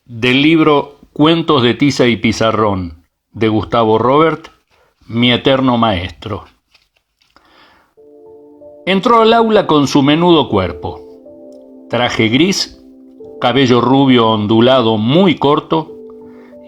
del libro Cuentos de Tiza y Pizarrón, de Gustavo Robert, mi eterno maestro. Entró al aula con su menudo cuerpo, traje gris, cabello rubio ondulado muy corto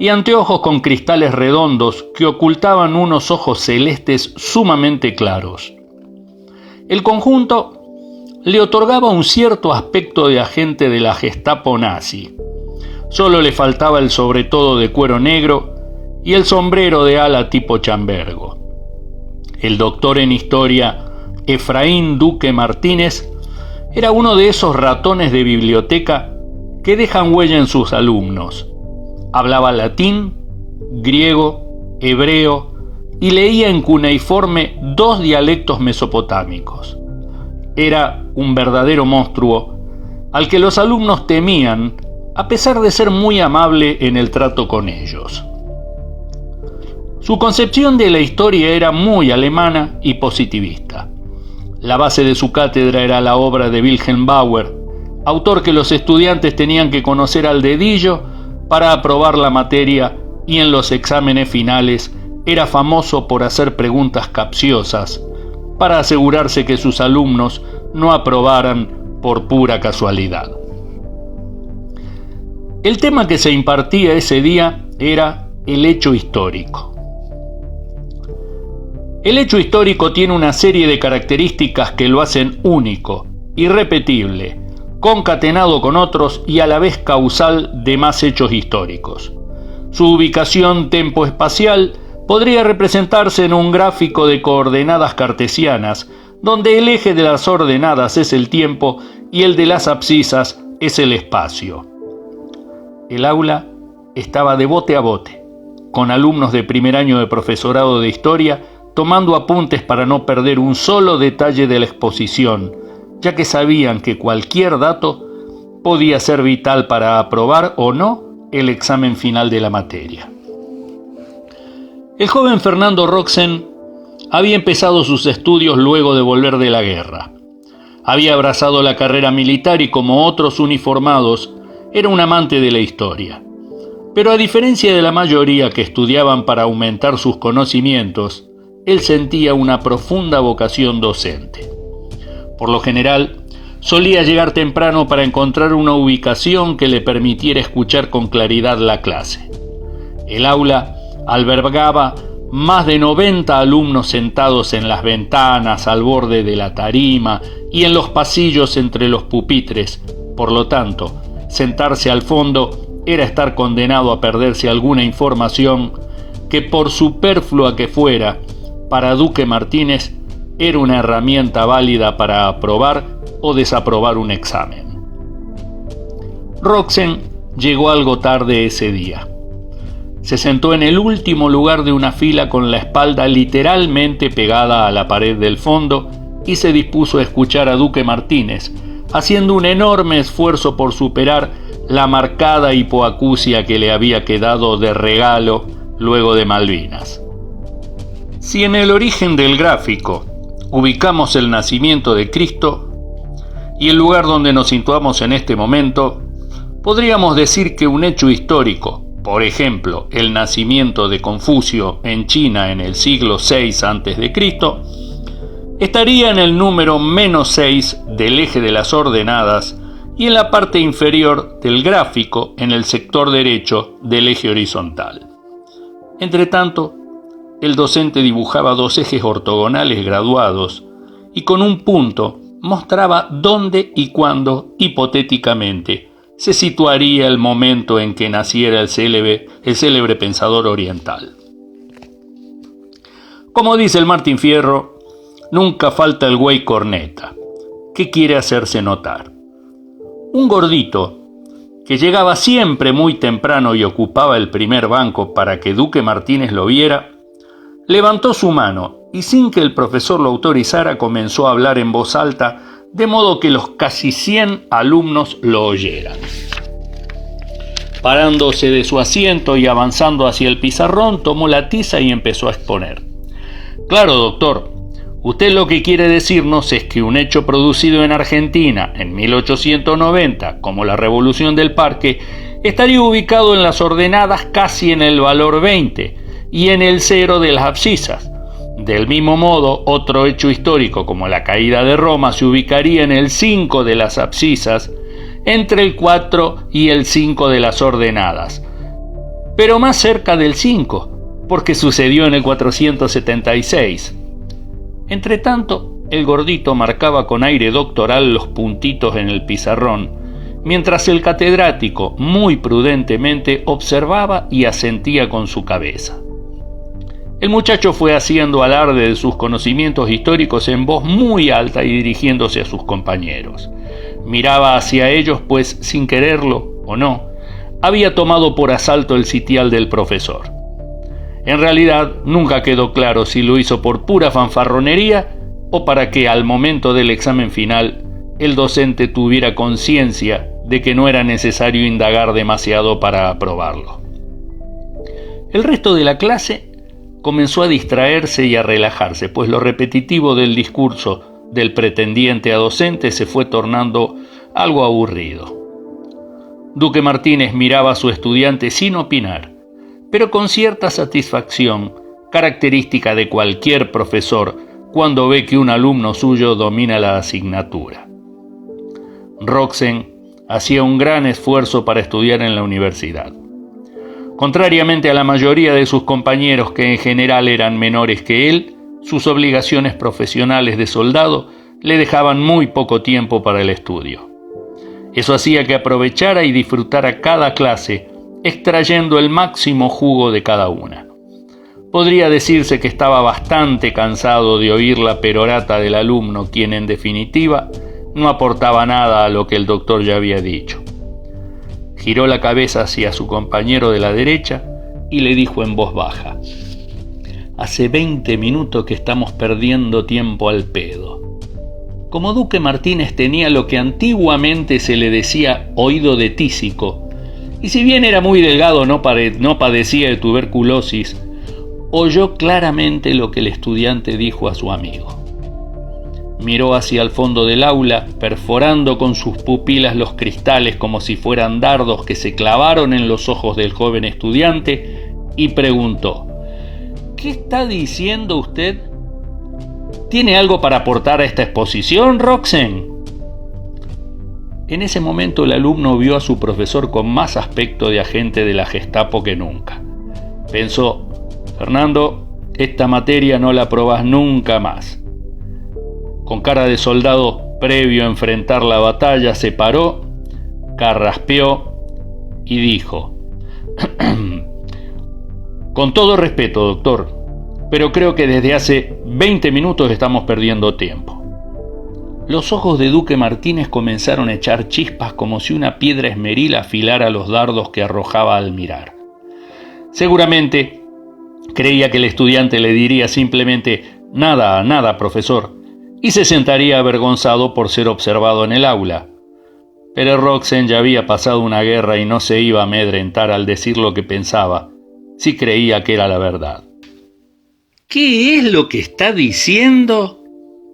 y anteojos con cristales redondos que ocultaban unos ojos celestes sumamente claros. El conjunto le otorgaba un cierto aspecto de agente de la Gestapo nazi. Solo le faltaba el sobretodo de cuero negro y el sombrero de ala tipo chambergo. El doctor en historia, Efraín Duque Martínez, era uno de esos ratones de biblioteca que dejan huella en sus alumnos. Hablaba latín, griego, hebreo y leía en cuneiforme 2 dialectos mesopotámicos. Era un verdadero monstruo al que los alumnos temían, a pesar de ser muy amable en el trato con ellos. Su concepción de la historia era muy alemana y positivista. La base de su cátedra era la obra de Wilhelm Bauer, autor que los estudiantes tenían que conocer al dedillo para aprobar la materia, y en los exámenes finales era famoso por hacer preguntas capciosas para asegurarse que sus alumnos no aprobaran por pura casualidad. El tema que se impartía ese día era el hecho histórico. El hecho histórico tiene una serie de características que lo hacen único, irrepetible, concatenado con otros y a la vez causal de más hechos históricos. Su ubicación tempoespacial podría representarse en un gráfico de coordenadas cartesianas, donde el eje de las ordenadas es el tiempo y el de las abscisas es el espacio. El aula estaba de bote a bote, con alumnos de primer año de profesorado de historia tomando apuntes para no perder un solo detalle de la exposición, ya que sabían que cualquier dato podía ser vital para aprobar o no el examen final de la materia. El joven Fernando Roxen había empezado sus estudios luego de volver de la guerra. Había abrazado la carrera militar y, como otros uniformados, era un amante de la historia. Pero a diferencia de la mayoría que estudiaban para aumentar sus conocimientos, él sentía una profunda vocación docente. Por lo general, solía llegar temprano para encontrar una ubicación que le permitiera escuchar con claridad la clase. El aula albergaba más de 90 alumnos sentados en las ventanas, al borde de la tarima y en los pasillos entre los pupitres. Por lo tanto, sentarse al fondo era estar condenado a perderse alguna información que, por superflua que fuera, para Duque Martínez era una herramienta válida para aprobar o desaprobar un examen. Roxen llegó algo tarde ese día. Se sentó en el último lugar de una fila con la espalda literalmente pegada a la pared del fondo y se dispuso a escuchar a Duque Martínez, haciendo un enorme esfuerzo por superar la marcada hipoacusia que le había quedado de regalo luego de Malvinas. Si en el origen del gráfico ubicamos el nacimiento de Cristo y el lugar donde nos situamos en este momento, podríamos decir que un hecho histórico, por ejemplo, el nacimiento de Confucio en China en el siglo VI a.C., estaría en el número -6 del eje de las ordenadas y en la parte inferior del gráfico en el sector derecho del eje horizontal. Entretanto, el docente dibujaba 2 ejes ortogonales graduados y con un punto mostraba dónde y cuándo, hipotéticamente, se situaría el momento en que naciera el célebre pensador oriental. Como dice el Martín Fierro, nunca falta el güey corneta, que quiere hacerse notar. Un gordito, que llegaba siempre muy temprano y ocupaba el primer banco para que Duque Martínez lo viera, levantó su mano y, sin que el profesor lo autorizara, comenzó a hablar en voz alta, de modo que los casi 100 alumnos lo oyeran. Parándose de su asiento y avanzando hacia el pizarrón, tomó la tiza y empezó a exponer. Claro, doctor, usted lo que quiere decirnos es que un hecho producido en Argentina en 1890, como la Revolución del Parque, estaría ubicado en las ordenadas casi en el valor 20 y en el 0 de las abscisas. Del mismo modo, otro hecho histórico como la caída de Roma se ubicaría en el 5 de las abscisas, entre el 4 y el 5 de las ordenadas, pero más cerca del 5, porque sucedió en el 476. Entretanto, el gordito marcaba con aire doctoral los puntitos en el pizarrón, mientras el catedrático, muy prudentemente, observaba y asentía con su cabeza. El muchacho fue haciendo alarde de sus conocimientos históricos en voz muy alta y dirigiéndose a sus compañeros. Miraba hacia ellos, pues, sin quererlo o no, había tomado por asalto el sitial del profesor. En realidad, nunca quedó claro si lo hizo por pura fanfarronería o para que al momento del examen final el docente tuviera conciencia de que no era necesario indagar demasiado para aprobarlo. El resto de la clase comenzó a distraerse y a relajarse, pues lo repetitivo del discurso del pretendiente a docente se fue tornando algo aburrido. Duque Martínez miraba a su estudiante sin opinar, pero con cierta satisfacción, característica de cualquier profesor cuando ve que un alumno suyo domina la asignatura. Roxen hacía un gran esfuerzo para estudiar en la universidad. Contrariamente a la mayoría de sus compañeros, que en general eran menores que él, sus obligaciones profesionales de soldado le dejaban muy poco tiempo para el estudio. Eso hacía que aprovechara y disfrutara cada clase, extrayendo el máximo jugo de cada una. Podría decirse que estaba bastante cansado de oír la perorata del alumno, quien en definitiva no aportaba nada a lo que el doctor ya había dicho. Giró la cabeza hacia su compañero de la derecha y le dijo en voz baja: «Hace 20 minutos que estamos perdiendo tiempo al pedo». Como Duque Martínez tenía lo que antiguamente se le decía oído de tísico, y si bien era muy delgado no padecía de tuberculosis, oyó claramente lo que el estudiante dijo a su amigo. Miró hacia el fondo del aula, perforando con sus pupilas los cristales como si fueran dardos que se clavaron en los ojos del joven estudiante, y preguntó: «¿Qué está diciendo usted? ¿Tiene algo para aportar a esta exposición, Roxen?». En ese momento el alumno vio a su profesor con más aspecto de agente de la Gestapo que nunca. Pensó: «Fernando, esta materia no la aprobás nunca más». Con cara de soldado previo a enfrentar la batalla, se paró, carraspeó y dijo: «Con todo respeto, doctor, pero creo que desde hace 20 minutos estamos perdiendo tiempo». Los ojos de Duque Martínez comenzaron a echar chispas como si una piedra esmeril afilara los dardos que arrojaba al mirar. Seguramente creía que el estudiante le diría simplemente: «Nada, nada, profesor», y se sentaría avergonzado por ser observado en el aula. Pero Roxen ya había pasado una guerra y no se iba a amedrentar al decir lo que pensaba, si creía que era la verdad. «¿Qué es lo que está diciendo?»,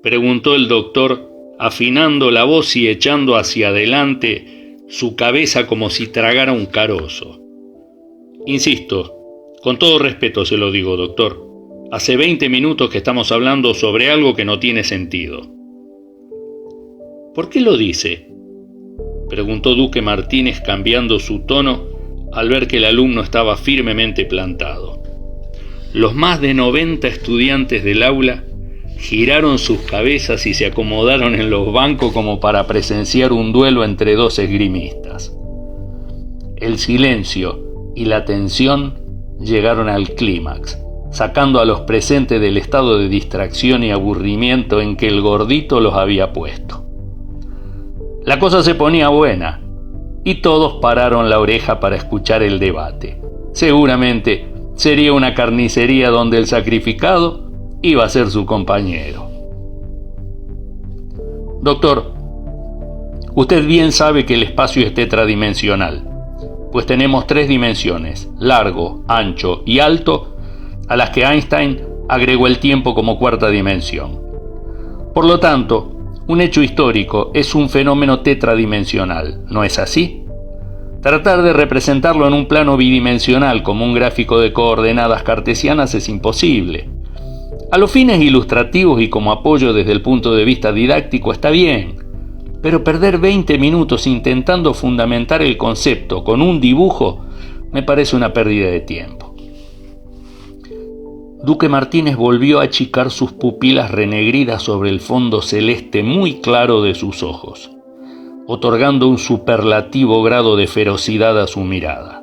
preguntó el doctor, afinando la voz y echando hacia adelante su cabeza como si tragara un carozo. «Insisto, con todo respeto se lo digo, doctor. Hace 20 minutos que estamos hablando sobre algo que no tiene sentido». «¿Por qué lo dice?», preguntó Duque Martínez, cambiando su tono al ver que el alumno estaba firmemente plantado. Los más de 90 estudiantes del aula giraron sus cabezas y se acomodaron en los bancos como para presenciar un duelo entre dos esgrimistas. El silencio y la tensión llegaron al clímax, sacando a los presentes del estado de distracción y aburrimiento en que el gordito los había puesto. La cosa se ponía buena, y todos pararon la oreja para escuchar el debate. Seguramente sería una carnicería donde el sacrificado iba a ser su compañero. «Doctor, usted bien sabe que el espacio es tetradimensional, pues tenemos 3 dimensiones, largo, ancho y alto, a las que Einstein agregó el tiempo como 4ª dimensión. Por lo tanto, un hecho histórico es un fenómeno tetradimensional, ¿no es así? Tratar de representarlo en un plano bidimensional como un gráfico de coordenadas cartesianas es imposible. A los fines ilustrativos y como apoyo desde el punto de vista didáctico está bien, pero perder 20 minutos intentando fundamentar el concepto con un dibujo me parece una pérdida de tiempo. Duque Martínez volvió a achicar sus pupilas renegridas sobre el fondo celeste muy claro de sus ojos, otorgando un superlativo grado de ferocidad a su mirada.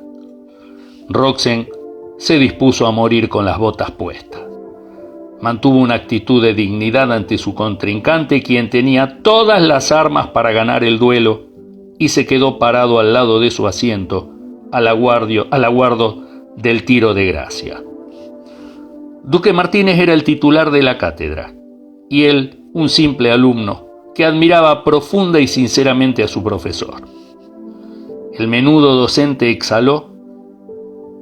Roxen se dispuso a morir con las botas puestas. Mantuvo una actitud de dignidad ante su contrincante, quien tenía todas las armas para ganar el duelo, y se quedó parado al lado de su asiento, al aguardo del tiro de gracia. Duque Martínez era el titular de la cátedra, y él un simple alumno que admiraba profunda y sinceramente a su profesor. El menudo docente exhaló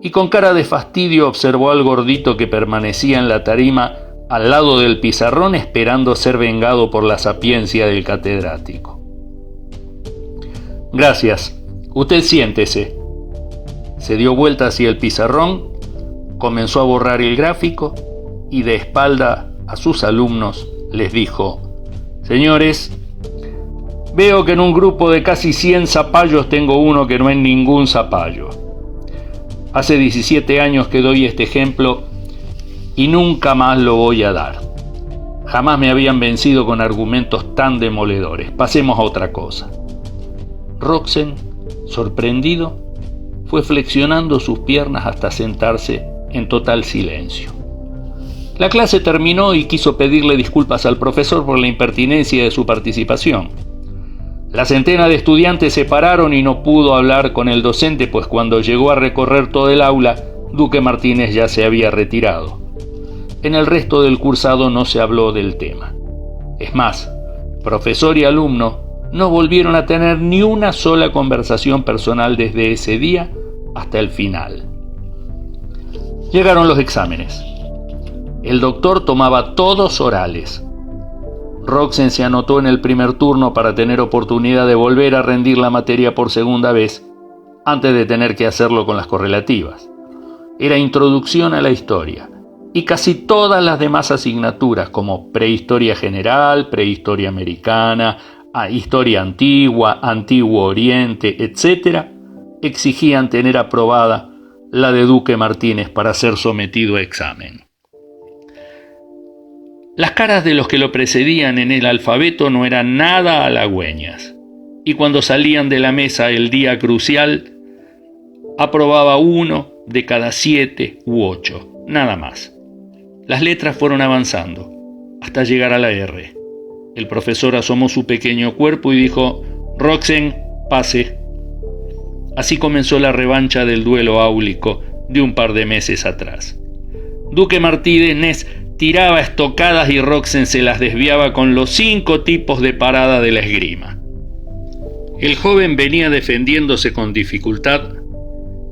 y con cara de fastidio observó al gordito que permanecía en la tarima al lado del pizarrón esperando ser vengado por la sapiencia del catedrático. Gracias, usted siéntese. Se dio vuelta hacia el pizarrón, comenzó a borrar el gráfico y de espalda a sus alumnos les dijo: señores, veo que en un grupo de casi 100 zapallos tengo uno que no es ningún zapallo. Hace 17 años que doy este ejemplo y nunca más lo voy a dar. Jamás me habían vencido con argumentos tan demoledores. Pasemos a otra cosa. Roxen, sorprendido, fue flexionando sus piernas hasta sentarse en total silencio. La clase terminó y quiso pedirle disculpas al profesor por la impertinencia de su participación. La centena de estudiantes se pararon y no pudo hablar con el docente, pues cuando llegó a recorrer todo el aula, Duque Martínez ya se había retirado. En el resto del cursado no se habló del tema. Es más, profesor y alumno no volvieron a tener ni una sola conversación personal desde ese día hasta el final. Llegaron los exámenes. El doctor tomaba todos orales. Roxen se anotó en el primer turno para tener oportunidad de volver a rendir la materia por segunda vez, antes de tener que hacerlo con las correlativas. Era introducción a la historia, y casi todas las demás asignaturas, como prehistoria general, prehistoria americana, historia antigua, antiguo oriente, etc., exigían tener aprobada la de Duque Martínez para ser sometido a examen. Las caras de los que lo precedían en el alfabeto no eran nada halagüeñas, y cuando salían de la mesa el día crucial, aprobaba 1 de cada 7 u 8, nada más. Las letras fueron avanzando, hasta llegar a la R. El profesor asomó su pequeño cuerpo y dijo: Roxen, pase. Así comenzó la revancha del duelo áulico de un par de meses atrás. Duque Martínez tiraba estocadas y Roxen se las desviaba con los 5 tipos de parada de la esgrima. El joven venía defendiéndose con dificultad,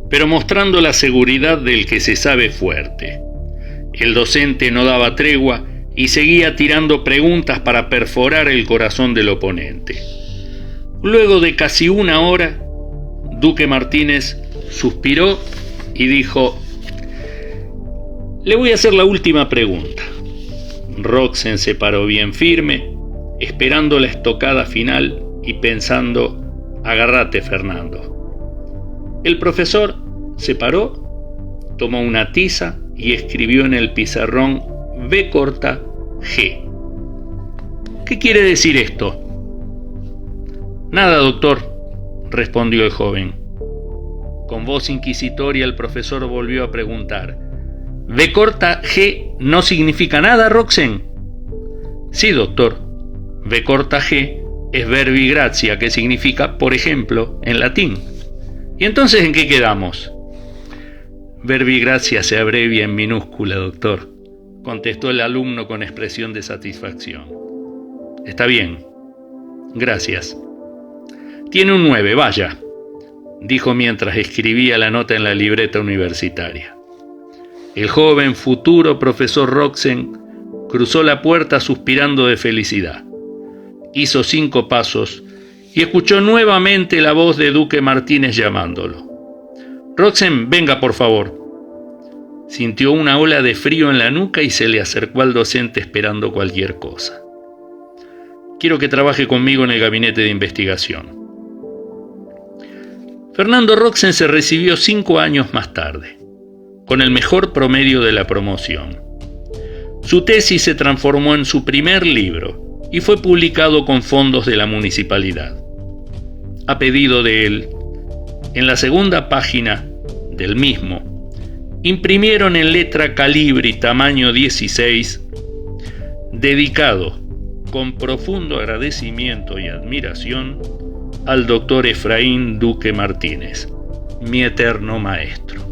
pero mostrando la seguridad del que se sabe fuerte. El docente no daba tregua y seguía tirando preguntas para perforar el corazón del oponente. Luego de casi 1 hora, Duque Martínez suspiró y dijo: le voy a hacer la última pregunta. Roxen se paró bien firme, esperando la estocada final y pensando: agárrate, Fernando. El profesor se paró, tomó una tiza y escribió en el pizarrón B corta G. ¿Qué quiere decir esto? Nada, doctor, respondió el joven. Con voz inquisitoria el profesor volvió a preguntar: ¿B corta G no significa nada, Roxen? Sí, doctor. B corta G es verbi gratia, que significa por ejemplo en latín. ¿Y entonces en qué quedamos? Verbi gratia se abrevia en minúscula, doctor, contestó el alumno con expresión de satisfacción. Está bien. Gracias. Tiene un 9, vaya, dijo mientras escribía la nota en la libreta universitaria. El joven futuro profesor Roxen cruzó la puerta suspirando de felicidad. Hizo 5 pasos y escuchó nuevamente la voz de Duque Martínez llamándolo. «Roxen, venga por favor». Sintió una ola de frío en la nuca y se le acercó al docente esperando cualquier cosa. «Quiero que trabaje conmigo en el gabinete de investigación». Fernando Roxen se recibió 5 años más tarde, con el mejor promedio de la promoción. Su tesis se transformó en su primer libro y fue publicado con fondos de la municipalidad. A pedido de él, en la segunda página del mismo, imprimieron en letra calibre y tamaño 16, dedicado con profundo agradecimiento y admiración al doctor Efraín Duque Martínez, mi eterno maestro.